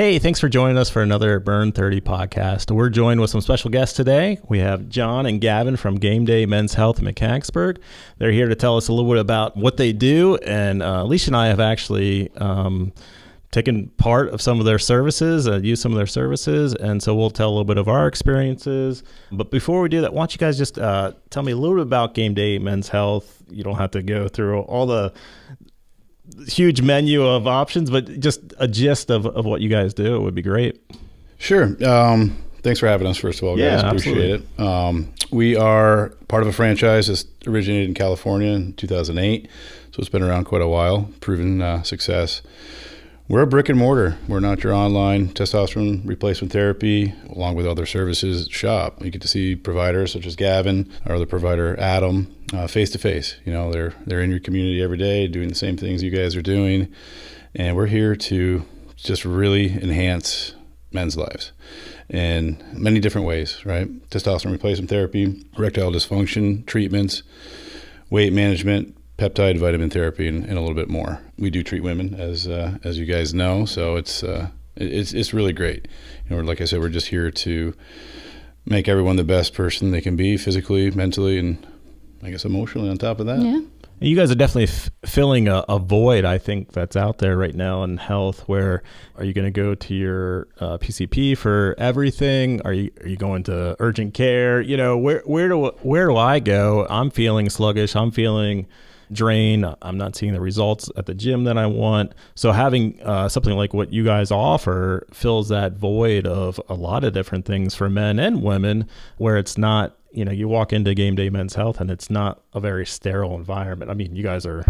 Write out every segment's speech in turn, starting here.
Hey, thanks for joining us for another Burn30 podcast. We're joined with some special guests today. We have John and Gavin from Gameday Men's Health in Mechanicsburg. They're here to tell us a little bit about what they do, and Alicia and I have actually taken part of some of their services, used some of their services, and so we'll tell a little bit of our experiences. But before we do that, why don't you guys just tell me a little bit about Gameday Men's Health? You don't have to go through all the huge menu of options, but just a gist of what you guys do. It would be great. Sure. Thanks for having us, first of all, guys. Appreciate it. We are part of a franchise that originated in California in 2008, so it's been around quite a while, proven success. We're a brick and mortar. We're not your online testosterone replacement therapy, along with other services shop. You get to see providers such as Gavin, our other provider, Adam, face to face. You know, they're in your community every day doing the same things you guys are doing. And we're here to just really enhance men's lives in many different ways, right? Testosterone replacement therapy, erectile dysfunction treatments, weight management, peptide, vitamin therapy, and a little bit more. We do treat women, as you guys know, so it's really great. You know, like I said, we're just here to make everyone the best person they can be, physically, mentally, and I guess emotionally on top of that. Yeah. You guys are definitely filling a void, I think, that's out there right now in health. Where are you going to go to your PCP for everything? Are you going to urgent care? You know, where do I go? I'm feeling sluggish. I'm feeling drained. I'm not seeing the results at the gym that I want. So having something like what you guys offer fills that void of a lot of different things for men and women, where it's not, you know, you walk into Gameday Men's Health and it's not a very sterile environment. I mean, you guys are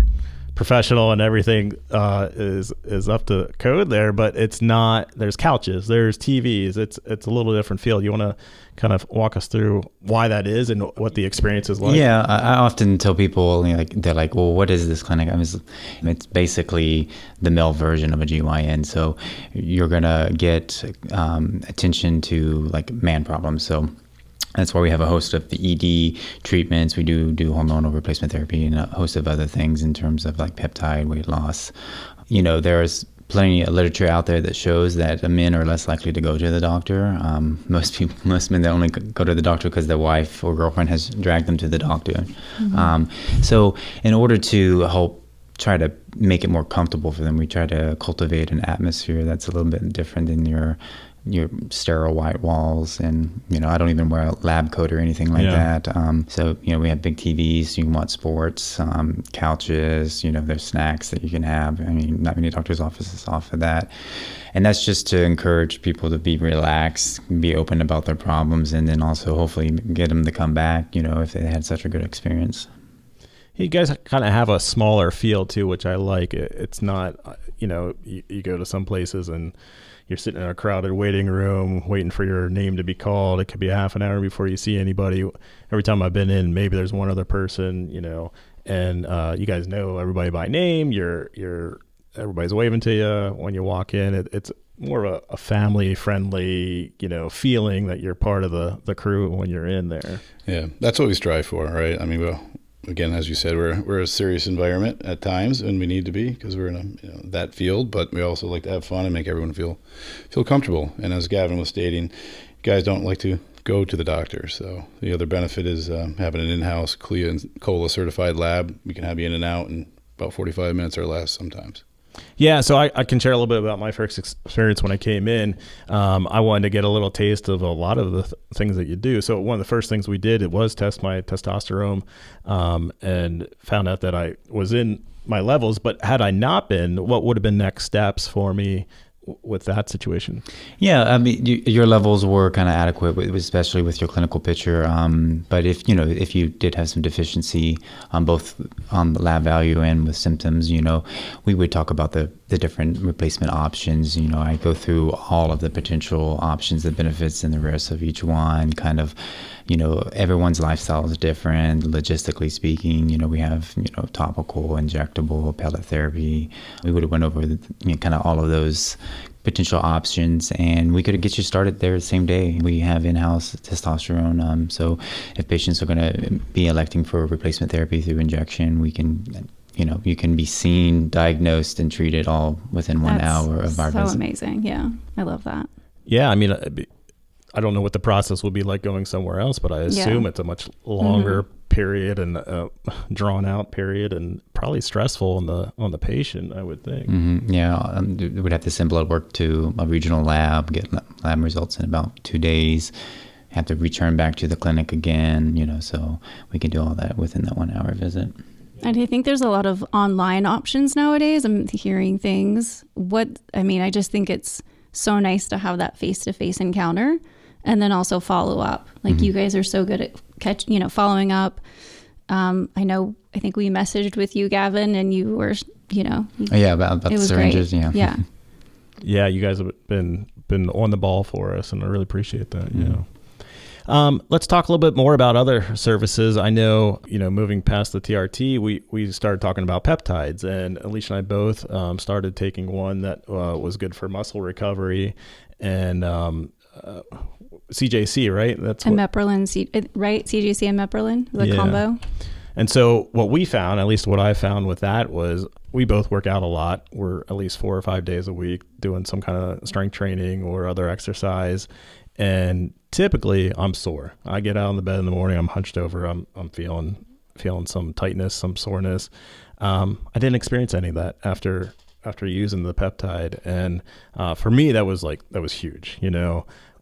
professional and everything is up to code there, but it's not. There's couches, there's TVs. It's a little different feel. You want to kind of walk us through why that is and what the experience is like? Yeah, I often tell people, you know, they're like, well, what is this clinic? It's basically the male version of a GYN. So you're gonna get attention to like man problems. So that's why we have a host of the ED treatments. We do hormonal replacement therapy and a host of other things in terms of like peptide, weight loss. You know, there's plenty of literature out there that shows that men are less likely to go to the doctor. Most men, they only go to the doctor because their wife or girlfriend has dragged them to the doctor. Mm-hmm. So in order to help try to make it more comfortable for them, we try to cultivate an atmosphere that's a little bit different than your sterile white walls. And, you know, I don't even wear a lab coat or anything like that. So, you know, we have big TVs, you can watch sports, couches, you know, there's snacks that you can have. I mean, not many doctors' offices offer that. And that's just to encourage people to be relaxed, be open about their problems, and then also hopefully get them to come back, you know, if they had such a good experience. You guys kind of have a smaller feel too, which I like. It's not, you know, you go to some places and you're sitting in a crowded waiting room waiting for your name to be called. It could be a half an hour before you see anybody. Every time I've been in, maybe there's one other person, you know, and you guys know everybody by name. Everybody's waving to you when you walk in. It's more of a family friendly, you know, feeling that you're part of the crew when you're in there. Yeah, that's what we strive for, right? I mean, again, as you said, we're a serious environment at times, and we need to be because we're in that field. But we also like to have fun and make everyone feel comfortable. And as Gavin was stating, guys don't like to go to the doctor. So the other benefit is having an in-house CLIA and COLA certified lab. We can have you in and out in about 45 minutes or less sometimes. Yeah, so I can share a little bit about my first experience when I came in. I wanted to get a little taste of a lot of the things that you do. So one of the first things we did, it was test my testosterone, and found out that I was in my levels. But had I not been, what would have been next steps for me with that situation? Yeah, I mean, your levels were kind of adequate, especially with your clinical picture. But if you did have some deficiency on both on the lab value and with symptoms, you know, we would talk about the different replacement options. You know, I go through all of the potential options, the benefits and the risks of each one. Kind of, you know, everyone's lifestyle is different. Logistically speaking, you know, we have, you know, topical, injectable, pellet therapy. We would have went over kind of all of those potential options, and we could get you started there the same day. We have in-house testosterone, so if patients are going to be electing for replacement therapy through injection, we can you can be seen, diagnosed, and treated all within 1 hour of our visit. So amazing. Yeah. I love that. Yeah. I mean, I don't know what the process will be like going somewhere else, but I assume it's a much longer period and drawn out period, and probably stressful on the patient, I would think. Yeah, we'd have to send blood work to a regional lab, get lab results in about 2 days, have to return back to the clinic again, so we can do all that within that 1 hour visit. And I think there's a lot of online options nowadays. I'm hearing things. I just think it's so nice to have that face-to-face encounter, and then also follow up. Like you guys are so good at following up. I think we messaged with you, Gavin, and you were, about the syringes. Great. Yeah. Yeah. You guys have been on the ball for us, and I really appreciate that. Let's talk a little bit more about other services. I know, moving past the TRT, we started talking about peptides, and Alicia and I both started taking one that was good for muscle recovery, and CJC, right? That's and Meprolin, right? CJC and Meprolin, the combo. And so what we found, at least what I found with that, was we both work out a lot. We're at least 4 or 5 days a week doing some kind of strength training or other exercise. And typically I'm sore. I get out of the bed in the morning, I'm hunched over, I'm feeling some tightness, some soreness. I didn't experience any of that after using the peptide. And for me, that was huge.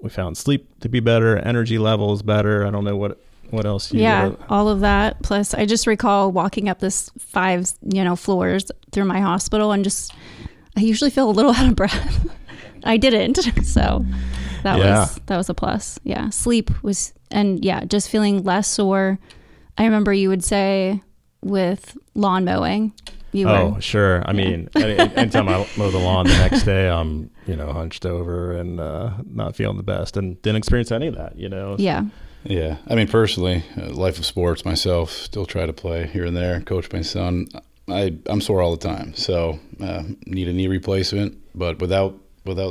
We found sleep to be better, energy levels better. I don't know what else you all of that. Plus I just recall walking up this 5 floors through my hospital, and I usually feel a little out of breath. I didn't. So that was a plus. Yeah. Sleep was, and just feeling less sore. I remember you would say with lawn mowing, sure. I mean, anytime I mow the lawn the next day, I'm, hunched over and not feeling the best, and didn't experience any of that, Yeah. Yeah. I mean, personally, life of sports myself, still try to play here and there, coach my son. I'm sore all the time. So need a knee replacement, but without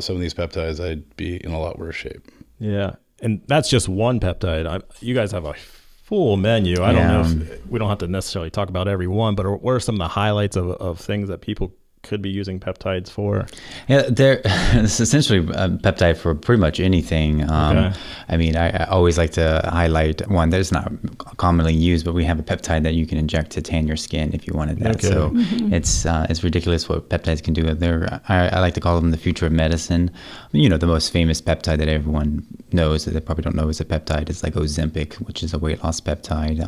some of these peptides, I'd be in a lot worse shape. Yeah. And that's just one peptide. You guys have a full menu. I don't know if we don't have to necessarily talk about every one, but what are some of the highlights of things that people could be using peptides for? Yeah, it's essentially a peptide for pretty much anything. Okay. I mean, I always like to highlight one that is not commonly used, but we have a peptide that you can inject to tan your skin if you wanted that. Okay. So it's ridiculous what peptides can do. I like to call them the future of medicine. The most famous peptide that everyone knows that they probably don't know is a peptide is like Ozempic, which is a weight loss peptide.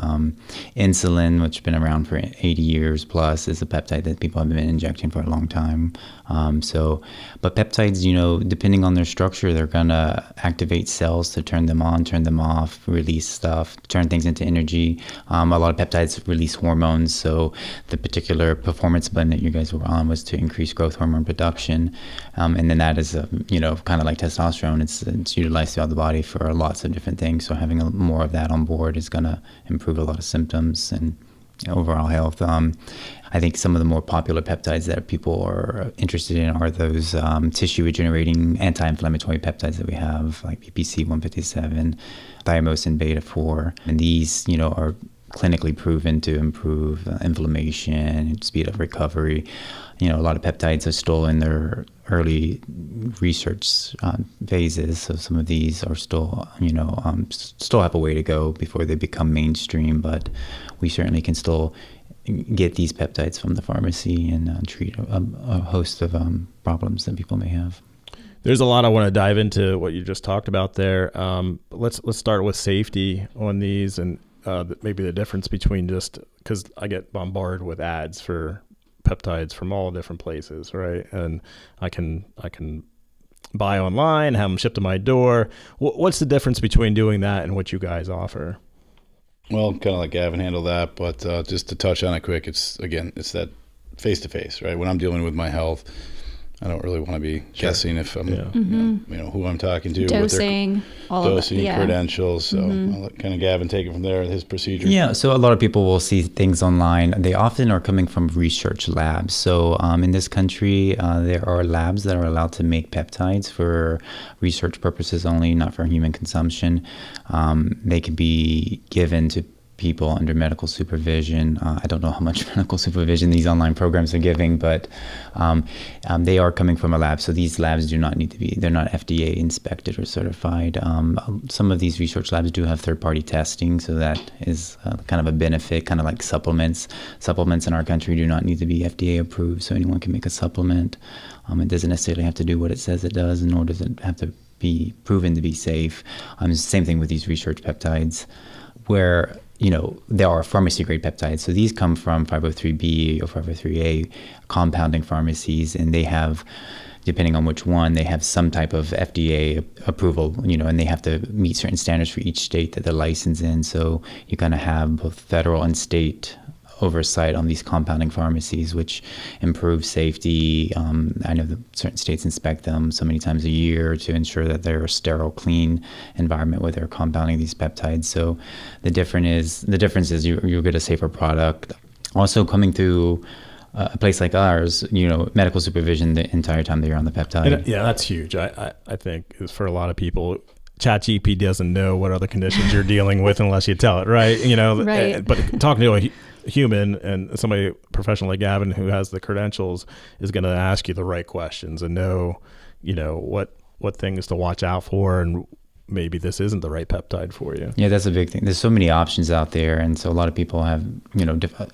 Insulin, which has been around for 80 years plus, is a peptide that people have been injecting for a long time. But peptides, depending on their structure, they're gonna activate cells to turn them on, turn them off, release stuff, turn things into energy. A lot of peptides release hormones. So the particular performance blend that you guys were on was to increase growth hormone production. And then that is, kind of like testosterone. It's utilized throughout the body for lots of different things. So having more of that on board is gonna improve a lot of symptoms and overall health. I think some of the more popular peptides that people are interested in are those tissue regenerating anti-inflammatory peptides that we have, like PPC 157, thymosin beta 4, and these, are clinically proven to improve inflammation, speed up recovery. A lot of peptides are still in their early research phases, so some of these are still, still have a way to go before they become mainstream, but we certainly can still get these peptides from the pharmacy and treat a host of problems that people may have. There's a lot I want to dive into what you just talked about there. Let's start with safety on these, and maybe the difference between, just because I get bombarded with ads for peptides from all different places, right? And I can buy online, have them shipped to my door. What's the difference between doing that and what you guys offer? Well, kind of like Gavin handled that, but just to touch on it quick, it's that face-to-face, right? When I'm dealing with my health, I don't really want to be guessing if I'm, who I'm talking to, dosing, credentials. So I'll let kind of Gavin take it from there, his procedure. Yeah, so a lot of people will see things online. They often are coming from research labs. So in this country, there are labs that are allowed to make peptides for research purposes only, not for human consumption. They can be given to people under medical supervision. I don't know how much medical supervision these online programs are giving, but they are coming from a lab. So these labs do not need to be, they're not FDA inspected or certified. Some of these research labs do have third-party testing, so that is kind of a benefit, kind of like supplements. Supplements in our country do not need to be FDA approved, so anyone can make a supplement. It doesn't necessarily have to do what it says it does, nor does it have to be proven to be safe. Same thing with these research peptides, where there are pharmacy-grade peptides. So these come from 503B or 503A compounding pharmacies, and they have, depending on which one, they have some type of FDA approval, and they have to meet certain standards for each state that they're licensed in. So you kind of have both federal and state oversight on these compounding pharmacies, which improve safety. I know that certain states inspect them so many times a year to ensure that they're a sterile, clean environment where they're compounding these peptides. So the difference is you'll get a safer product. Also coming through a place like ours, medical supervision the entire time that you're on the peptide. Yeah, that's huge. I think is for a lot of people. ChatGPT doesn't know what other conditions you're dealing with unless you tell it, right? Right. But talking to a human and somebody professional like Gavin who has the credentials is going to ask you the right questions and know, what things to watch out for, and maybe this isn't the right peptide for you. Yeah, that's a big thing. There's so many options out there, and so a lot of people have,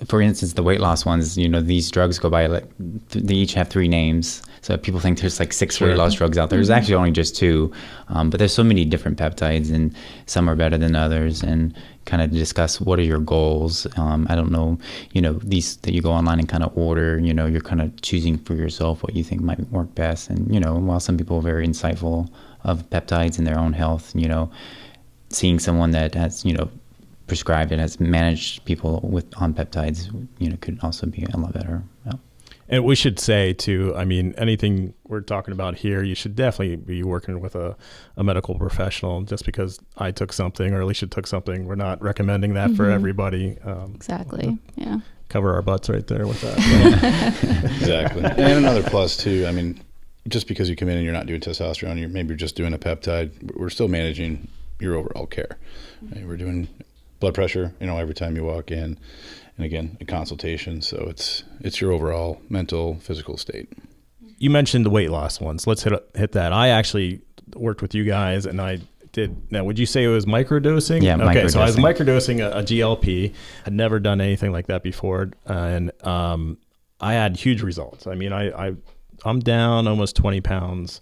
for instance, the weight loss ones. These drugs go by they each have 3 names. So people think there's like 6 weight loss drugs out there. There's actually only just 2, but there's so many different peptides, and some are better than others. And kind of discuss what are your goals. I don't know, these that you go online and kind of order. You're kind of choosing for yourself what you think might work best. And while some people are very insightful of peptides in their own health, seeing someone that has prescribed and has managed people on peptides, could also be a lot better. Yeah. And we should say too, anything we're talking about here, you should definitely be working with a medical professional. Just because I took something or Alicia took something, we're not recommending that for everybody. Exactly. Yeah. Cover our butts right there with that. Exactly. And another plus too, just because you come in and you're not doing testosterone, maybe you're just doing a peptide, we're still managing your overall care. Right? We're doing blood pressure, every time you walk in. And again, a consultation. So it's your overall mental, physical state. You mentioned the weight loss ones. Let's hit that. I actually worked with you guys, and I did. Now, would you say it was microdosing? Yeah, okay. Microdosing. So I was microdosing a GLP. I'd never done anything like that before, and I had huge results. I'm down almost 20 pounds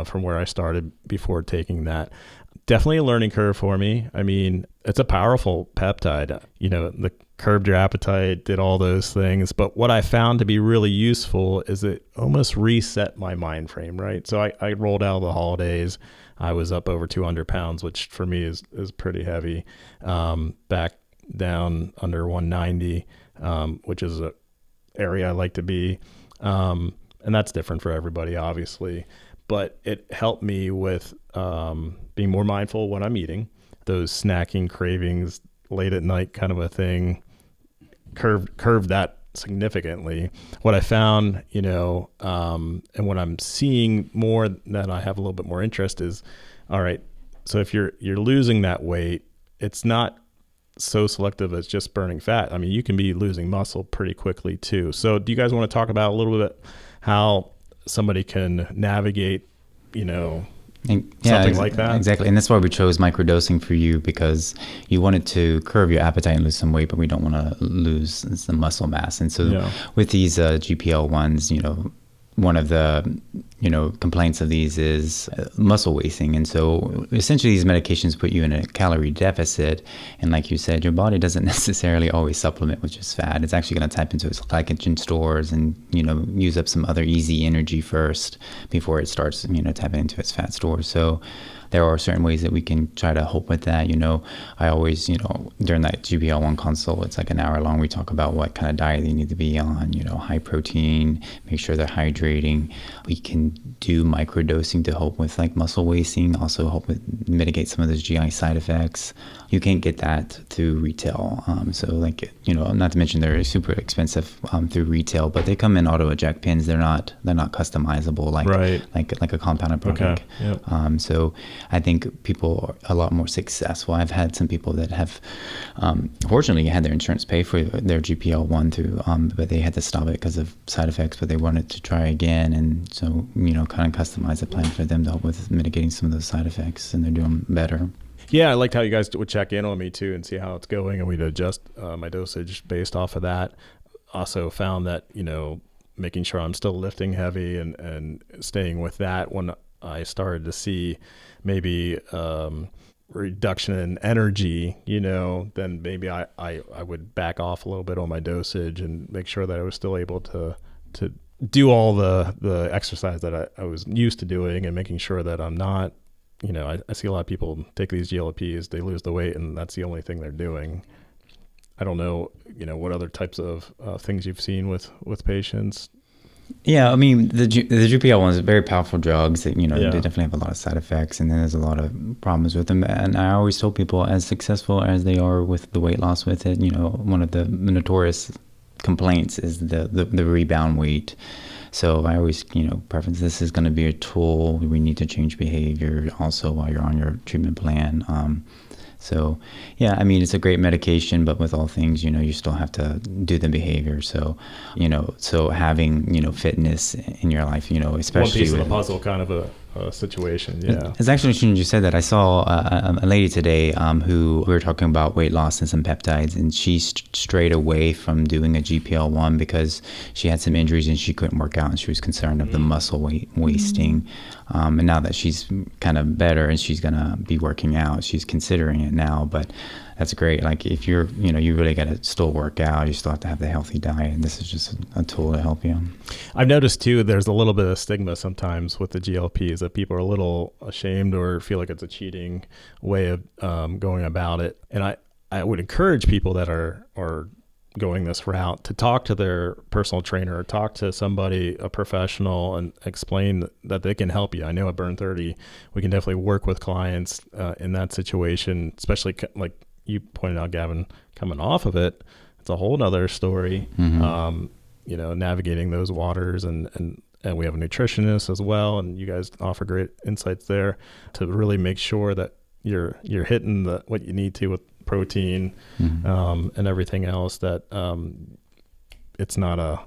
from where I started before taking that. Definitely a learning curve for me. It's a powerful peptide. The curbed your appetite, did all those things. But what I found to be really useful is it almost reset my mind frame, right? So I rolled out of the holidays. I was up over 200 pounds, which for me is pretty heavy. Back down under 190, which is an area I like to be. And that's different for everybody, obviously. But it helped me with being more mindful when I'm eating. Those snacking cravings late at night kind of a thing, curved that significantly. What I found, and what I'm seeing more that I have a little bit more interest is, all right, so if you're losing that weight, it's not so selective as just burning fat. You can be losing muscle pretty quickly too. So do you guys want to talk about a little bit how somebody can navigate, something like that? Exactly. And that's why we chose microdosing for you, because you wanted to curb your appetite and lose some weight, but we don't want to lose some muscle mass. And so with these GPL ones, one of the complaints of these is muscle wasting. And so essentially these medications put you in a calorie deficit, and like you said, your body doesn't necessarily always supplement with just fat. It's actually going to tap into its glycogen stores and use up some other easy energy first before it starts tapping into its fat stores. So there are certain ways that we can try to help with that. I always, during that GPL1 consult, it's like an hour long. We talk about what kind of diet they need to be on, high protein, make sure they're hydrating. We can do microdosing to help with like muscle wasting, also help with mitigate some of those GI side effects. You can't get that through retail. So not to mention they're super expensive through retail, but they come in auto eject pens. They're not customizable like a compounded product. Okay. Yep. So I think people are a lot more successful. I've had some people that have, fortunately, had their insurance pay for their GPL1 through, but they had to stop it because of side effects, but they wanted to try again. And so, kind of customize a plan for them to help with mitigating some of those side effects, and they're doing better. Yeah, I liked how you guys would check in on me too and see how it's going, and we'd adjust my dosage based off of that. Also found that, making sure I'm still lifting heavy and staying with that when I started to see maybe reduction in energy, then maybe I would back off a little bit on my dosage and make sure that I was still able to do all the exercise that I was used to doing, and making sure that I'm not, I see a lot of people take these GLPs, they lose the weight, and that's the only thing they're doing. I don't know, what other types of things you've seen with patients. Yeah, I mean, the GPL ones are very powerful drugs that, they definitely have a lot of side effects, and then there's a lot of problems with them. And I always tell people, as successful as they are with the weight loss with it, one of the notorious complaints is the rebound weight. So I always, preference, this is going to be a tool. We need to change behavior also while you're on your treatment plan. So, yeah, I mean, it's a great medication, but with all things, you still have to do the behavior. So, so having, fitness in your life, especially one piece of the puzzle kind of a situation. Yeah. It's actually interesting you said that. I saw a lady today who we were talking about weight loss and some peptides, and she strayed away from doing a GPL1 because she had some injuries and she couldn't work out, and she was concerned of the muscle weight wasting. And now that she's kind of better and she's going to be working out, she's considering it now. But that's great. Like if you're, you really got to still work out. You still have to have the healthy diet. And this is just a tool to help you. I've noticed too, there's a little bit of stigma sometimes with the GLPs, that people are a little ashamed or feel like it's a cheating way of going about it. And I would encourage people that are going this route to talk to their personal trainer or talk to somebody, a professional, and explain that they can help you. I know at Burn30, we can definitely work with clients in that situation, especially like you pointed out, Gavin, coming off of it. It's a whole nother story, navigating those waters, and we have a nutritionist as well, and you guys offer great insights there to really make sure that you're hitting what you need to with protein, and everything else, that it's not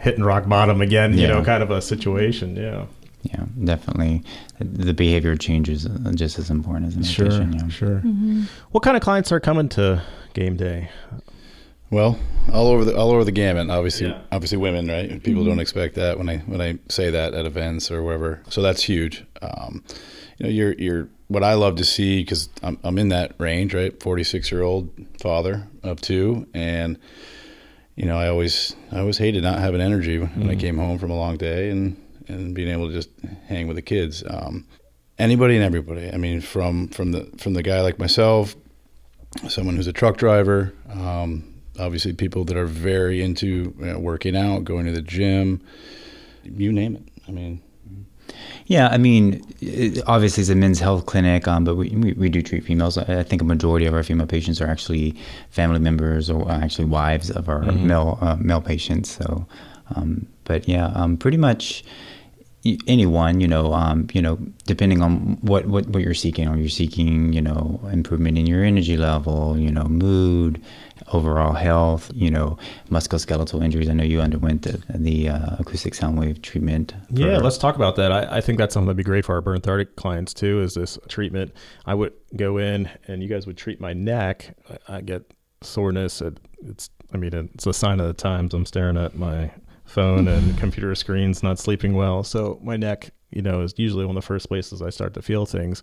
hitting rock bottom again, kind of a situation. Yeah, definitely. The behavior change is just as important as the nutrition. Sure. Mm-hmm. What kind of clients are coming to Gameday? Well, all over the gamut. Obviously women, right? People don't expect that when I say that at events or wherever. So that's huge. You're what I love to see, because I'm in that range, right? 46-year-old father of two, and I always hated not having energy when I came home from a long day and being able to just hang with the kids. Anybody and everybody. I mean, from the guy like myself, someone who's a truck driver, obviously people that are very into working out, going to the gym, you name it. I mean. Yeah, I mean, obviously it's a men's health clinic, but we do treat females. I think a majority of our female patients are actually family members or actually wives of our male patients. So, but yeah, pretty much anyone, depending on what you're seeking. Are you seeking, improvement in your energy level, mood, overall health, musculoskeletal injuries? I know you underwent the acoustic sound wave treatment. Yeah, let's talk about that. I think that's something that'd be great for our Burn30 clients too, is this treatment. I would go in and you guys would treat my neck. I get soreness. It's a sign of the times. I'm staring at my phone and computer screens, not sleeping well. So my neck, is usually one of the first places I start to feel things.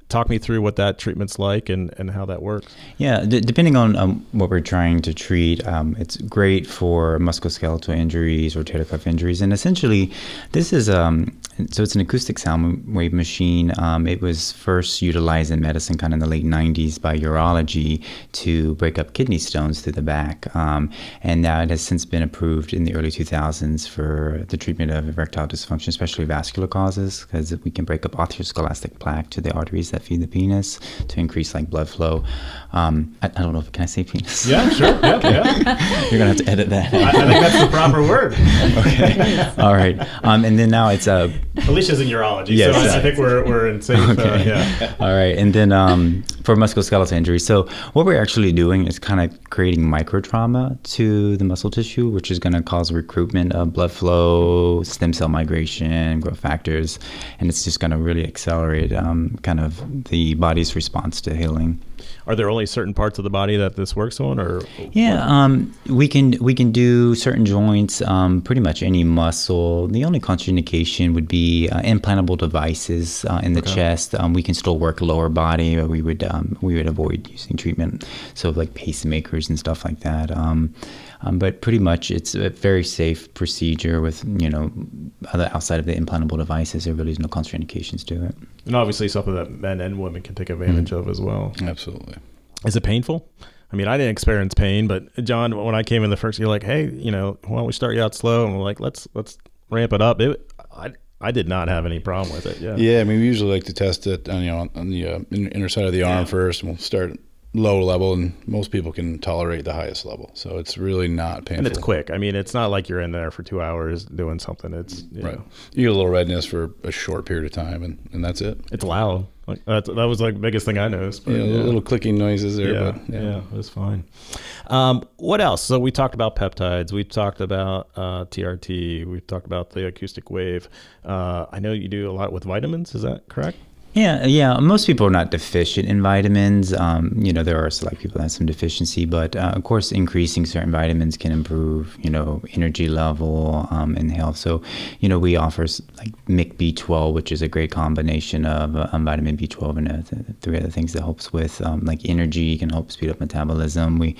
Talk me through what that treatment's like and how that works. Yeah, depending on what we're trying to treat, it's great for musculoskeletal injuries, rotator cuff injuries. And essentially, this is, so it's an acoustic sound wave machine. It was first utilized in medicine kind of in the late 90s by urology to break up kidney stones through the back. And now it has since been approved in the early 2000s for the treatment of erectile dysfunction, especially vascular causes, because we can break up atherosclerotic plaque to the arteries that feed the penis to increase blood flow. I don't know can I say penis? Yeah, sure. Yeah. You're gonna have to edit that. I think that's the proper word. Okay. All right. And then now it's Alicia's in urology, Yes. so I think we're in safe. Okay. Yeah. All right. And then for musculoskeletal injury, so what we're actually doing is kind of creating micro trauma to the muscle tissue, which is going to cause recruitment of blood flow, stem cell migration, growth factors, and it's just going to really accelerate kind of the body's response to healing. Are there only certain parts of the body that this works on, or? Yeah, we can do certain joints, pretty much any muscle. The only contraindication would be implantable devices in the chest. We can still work lower body, but we would avoid using treatment. So like pacemakers and stuff like that. But pretty much it's a very safe procedure with, outside of the implantable devices, there really is no contraindications to it. And obviously something that men and women can take advantage of as well. Absolutely. Is it painful? I mean, I didn't experience pain, but John, when I came in the first, you're like, hey, why don't we start you out slow? And we're like, let's ramp it up. I did not have any problem with it. Yeah. I mean, we usually like to test it on the inner side of the arm first, and we'll start low level, and most people can tolerate the highest level. So it's really not painful. And it's quick. I mean, it's not like you're in there for 2 hours doing something. It's right. You get a little redness for a short period of time, and that's it. It's loud. Like that was like the biggest thing I noticed. But, little clicking noises there. Yeah, but it was fine. What else? So we talked about peptides. We talked about TRT. We talked about the acoustic wave. I know you do a lot with vitamins. Is that correct? Yeah. Most people are not deficient in vitamins. There are select people that have some deficiency, but of course, increasing certain vitamins can improve, energy level and health. So, we offer like MIC-B12, which is a great combination of vitamin B12 and 3 other things that helps with like energy, can help speed up metabolism. We,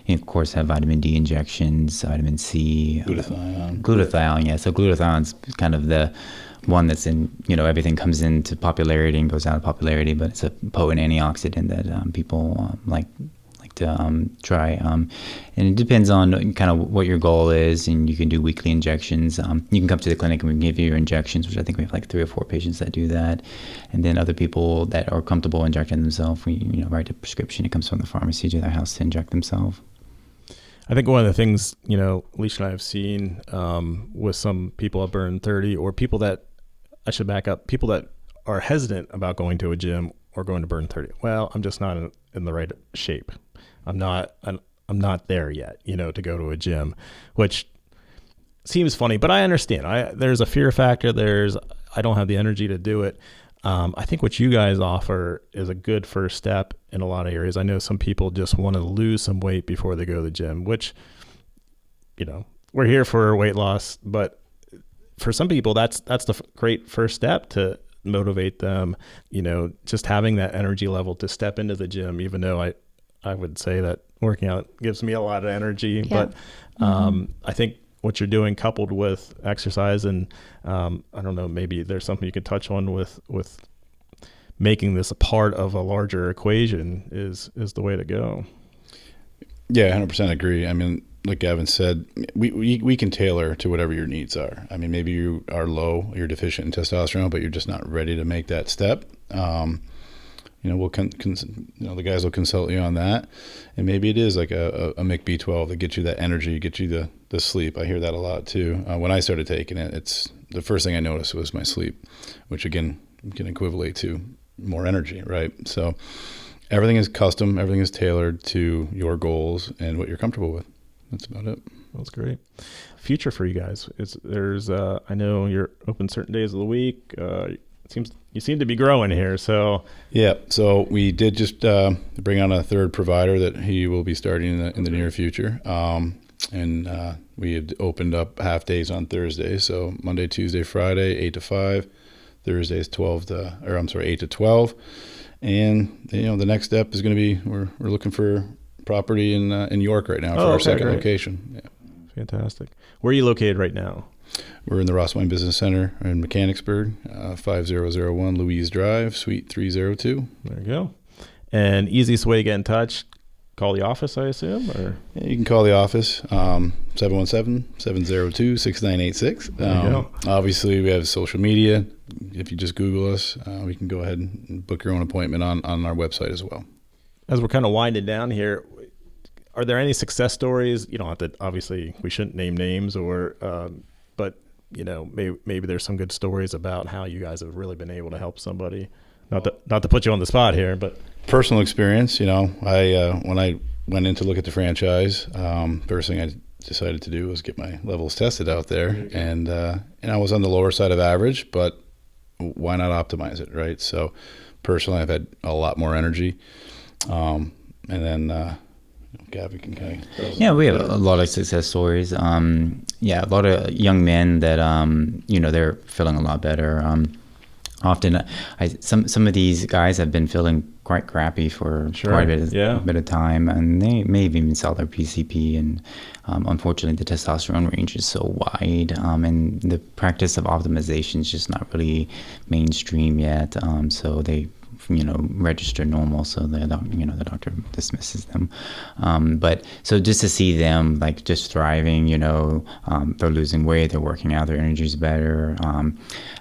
of course, have vitamin D injections, vitamin C, glutathione. Yeah, so glutathione is kind of the one that's in, everything comes into popularity and goes out of popularity, but it's a potent antioxidant that people like to try. And it depends on kind of what your goal is, and you can do weekly injections. You can come to the clinic and we can give you your injections, which I think we have like 3 or 4 patients that do that. And then other people that are comfortable injecting themselves, we write a prescription. It comes from the pharmacy to their house to inject themselves. I think one of the things, Alicia and I have seen with some people at Burn30, or people that, I should back up, people that are hesitant about going to a gym or going to Burn30. Well, I'm just not in the right shape. I'm not there yet, to go to a gym, which seems funny, but I understand. There's a fear factor. I don't have the energy to do it. I think what you guys offer is a good first step in a lot of areas. I know some people just want to lose some weight before they go to the gym, which, we're here for weight loss, but for some people, that's the great first step to motivate them, just having that energy level to step into the gym, even though I would say that working out gives me a lot of energy. Yeah. But I think what you're doing coupled with exercise and I don't know, maybe there's something you could touch on with making this a part of a larger equation is the way to go. Yeah, 100% agree. I mean, like Gavin said, we can tailor to whatever your needs are. I mean, maybe you are low, you're deficient in testosterone, but you're just not ready to make that step. We'll the guys will consult you on that, and maybe it is like a MIC-B12 that gets you that energy, gets you the sleep. I hear that a lot too. When I started taking it, it's the first thing I noticed was my sleep, which again can equivalent to more energy, right? So everything is custom, everything is tailored to your goals and what you're comfortable with. That's about it. That's great. Future for you guys there's I know you're open certain days of the week. You seem to be growing here. So yeah. So we did just bring on a third provider that he will be starting in the near future. And we had opened up half days on Thursday. So Monday, Tuesday, Friday, 8 to 5. Thursdays 8 to 12. And the next step is going to be we're looking for property in York right now for our second location. Yeah. Fantastic. Where are you located right now? We're in the Ross Wine Business Center in Mechanicsburg, 5001 Louise Drive, Suite 302. There you go. And easiest way to get in touch, call the office, I assume? Or yeah, you can call the office, 717-702-6986. There you go. Obviously, we have social media. If you just Google us, we can go ahead and book your own appointment on our website as well. As we're kind of winding down here, are there any success stories? You don't have to, obviously, we shouldn't name names but maybe there's some good stories about how you guys have really been able to help somebody. Not to put you on the spot here, but personal experience. I when I went in to look at the franchise, first thing I decided to do was get my levels tested out there, and I was on the lower side of average, but why not optimize it, right? So personally, I've had a lot more energy, and then Gavin can kind of... Yeah, we have a lot of success stories. A lot of young men that they're feeling a lot better. Often, some of these guys have been feeling quite crappy for quite a bit of time, and they may even sell their PCP. And unfortunately, the testosterone range is so wide, and the practice of optimization is just not really mainstream yet. So they register normal, so the doctor dismisses them. But so just to see them like just thriving, they're losing weight, they're working out, their energy's better.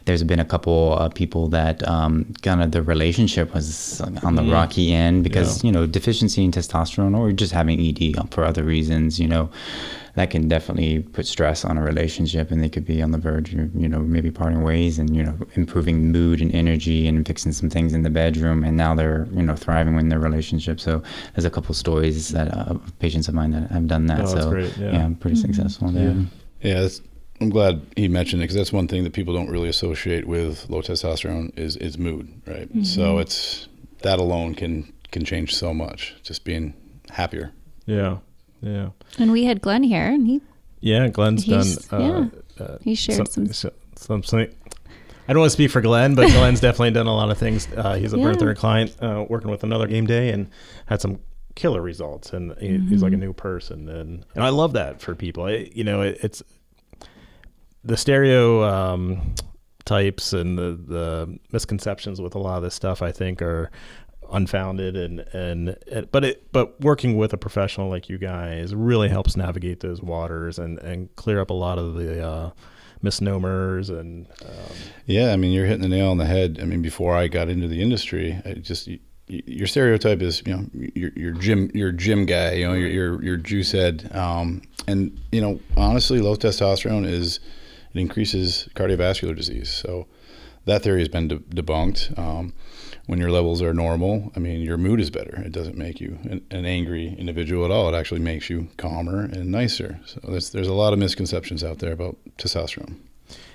There's been a couple of people that kind of the relationship was on the rocky end because deficiency in testosterone or just having ED for other reasons, that can definitely put stress on a relationship, and they could be on the verge of, maybe parting ways and, improving mood and energy and fixing some things in the bedroom. And now they're, thriving in their relationship. So there's a couple of stories that patients of mine that have done that. Oh, that's great. Yeah. I'm pretty successful there. Yeah. I'm glad he mentioned it, because that's one thing that people don't really associate with low testosterone is mood, right? Mm-hmm. So that alone can change so much, just being happier. Yeah. And we had Glenn here, and Glenn's done. He shared some. I don't want to speak for Glenn, but Glenn's definitely done a lot of things. He's a Burn30 client working with another Gameday, and had some killer results. And he's like a new person, and I love that for people. It's the stereotypes and the misconceptions with a lot of this stuff, I think, are unfounded, but working with a professional like you guys really helps navigate those waters and clear up a lot of the misnomers. And you're hitting the nail on the head. I mean, before I got into the industry, your stereotype is your gym guy, your juice head, and honestly, low testosterone it increases cardiovascular disease. So that theory has been debunked. When your levels are normal, your mood is better. It doesn't make you an angry individual at all. It actually makes you calmer and nicer. So there's a lot of misconceptions out there about testosterone.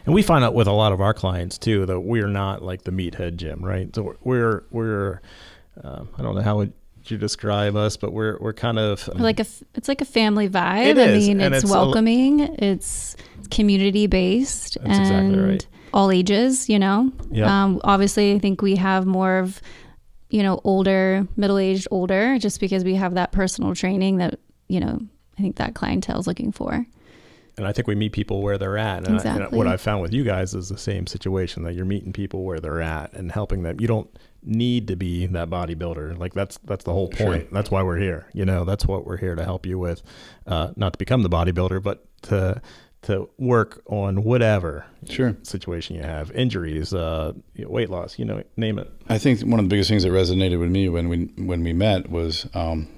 And we find out with a lot of our clients too that we're not like the meathead gym, right? So we're I don't know how would you describe us, but we're kind of it's like a family vibe. It is. It's welcoming. It's community based. That's exactly right. All ages, Yep. Obviously, I think we have more of, older, middle-aged, older, just because we have that personal training that, I think that clientele is looking for. And I think we meet people where they're at. And, exactly. And what I've found with you guys is the same situation, that you're meeting people where they're at and helping them. You don't need to be that bodybuilder. Like that's the whole point. Sure. That's why we're here. That's what we're here to help you with, not to become the bodybuilder, but to work on whatever situation you have, injuries, weight loss, name it. I think one of the biggest things that resonated with me when we met was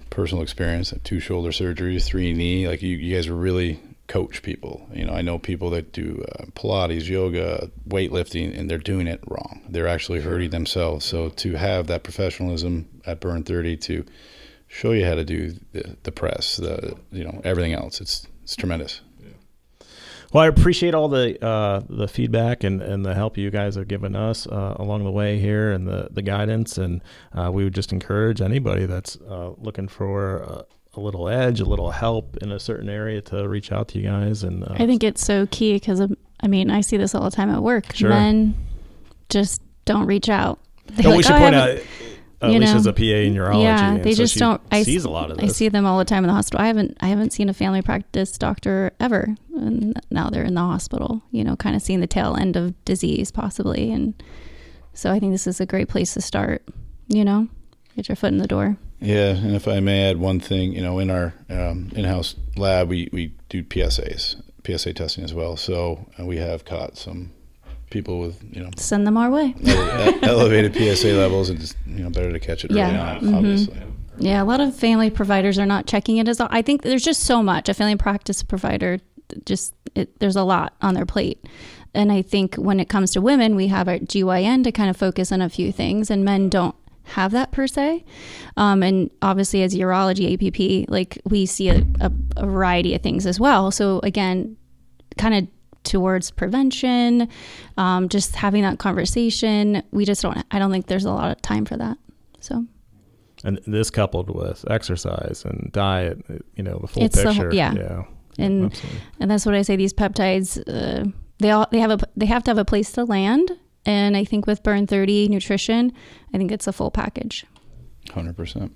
personal experience, 2 shoulder surgeries, 3 knee. Like you guys really coach people. I know people that do Pilates, yoga, weightlifting, and they're doing it wrong. They're actually hurting themselves. So to have that professionalism at Burn30 to show you how to do the press, everything else, it's tremendous. Well, I appreciate all the feedback and the help you guys have given us along the way here, and the guidance. And we would just encourage anybody that's looking for a little edge, a little help in a certain area, to reach out to you guys. And I think it's so key, because I see this all the time at work. Sure. Men just don't reach out. We should point out, Alicia's a PA in urology. Yeah, they just don't. Sees a lot of this. I see them all the time in the hospital. I haven't seen a family practice doctor ever, and now they're in the hospital. Kind of seeing the tail end of disease possibly, and so I think this is a great place to start. Get your foot in the door. Yeah, and if I may add one thing, in our in-house lab, we do PSA testing as well. So we have caught some people with, send them our way. Elevated PSA levels, and just, better to catch it early on, obviously. Yeah, a lot of family providers are not checking it as all. I think there's just so much. A family practice provider there's a lot on their plate. And I think when it comes to women, we have our GYN to kind of focus on a few things, and men don't have that per se. And obviously as urology APP, like we see a variety of things as well. So again, kind of towards prevention, just having that conversation. I don't think there's a lot of time for that. So. And this coupled with exercise and diet, the full picture. And that's what I say. These peptides, they have to have a place to land. And I think with Burn30 nutrition, I think it's a full package. 100%.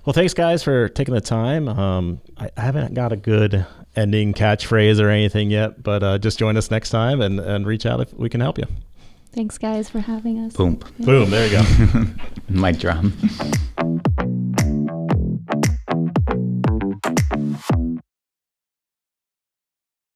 Well, thanks guys for taking the time. I haven't got a good ending catchphrase or anything yet, but just join us next time and reach out if we can help you. Thanks guys for having us. Boom. Boom. There you go. Mic drop.